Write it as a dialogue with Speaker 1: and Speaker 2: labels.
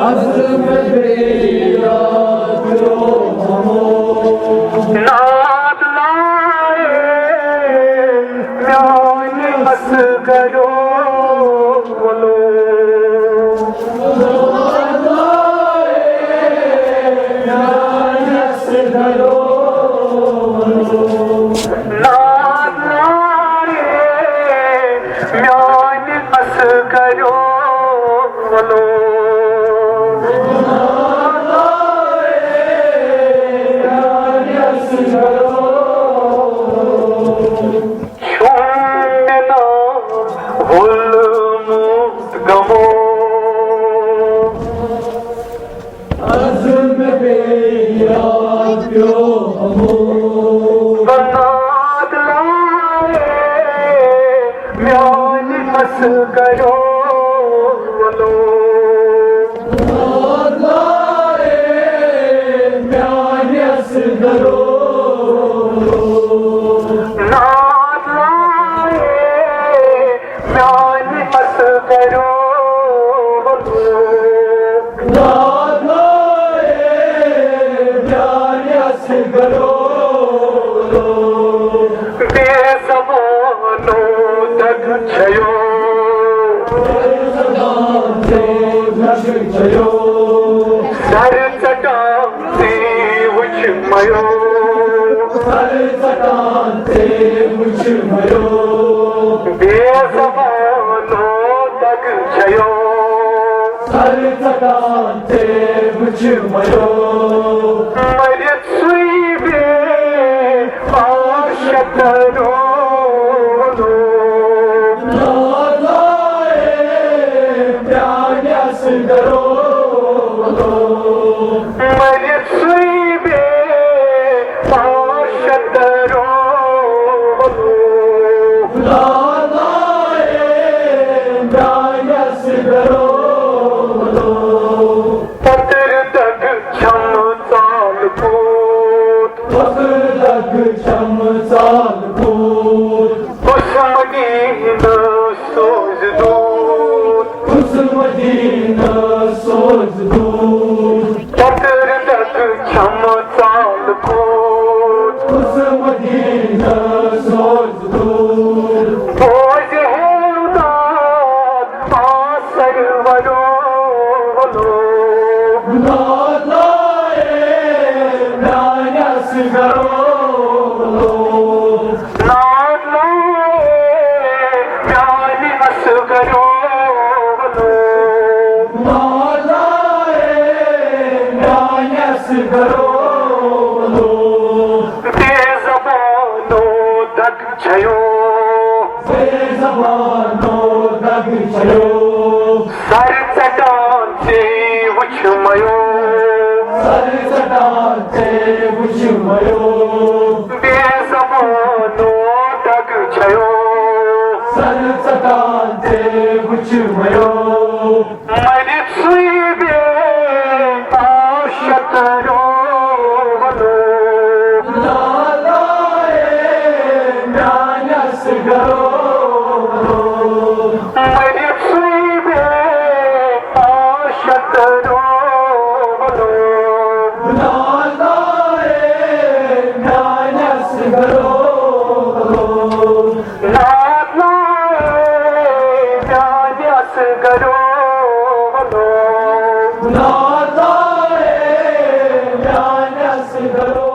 Speaker 1: अज़्म बेयाद रो हमो नाद लाए म्यान असगरो बोलो नाद लाए म्यान असगरो नाद लाए म्यान असगरो बोलो अज़्म बेयाद प्यो हमो नाद लाए म्यान असगरो बोलो नाद लाए म्यान असगरो नाद लाए म्यान असगरो नाद लाए म्यान असगरो बेज़बानो दग छयो सर चटाते मुझ मयो सर चटाते मुझ मयो बेज़बानो दग छयो सर चटाते मुझ मयो मरियत सुई बे आशकरो सोच दूर पतर तक छम चाल कूद उस मदीना सोच दूर बोझ है उदास आसर वरो नाद लाए म्यान असगरो नाद लाए म्यान असगरो बेज़बानो दग छयो बेज़बानो दग छयो सर चटाते मुझ मयो सर चटाते मुझ मयो बेज़बानो दग छयो सर चटाते मुझ मयो मरी सुई बे आशकरो नाद लाए म्यान असगरो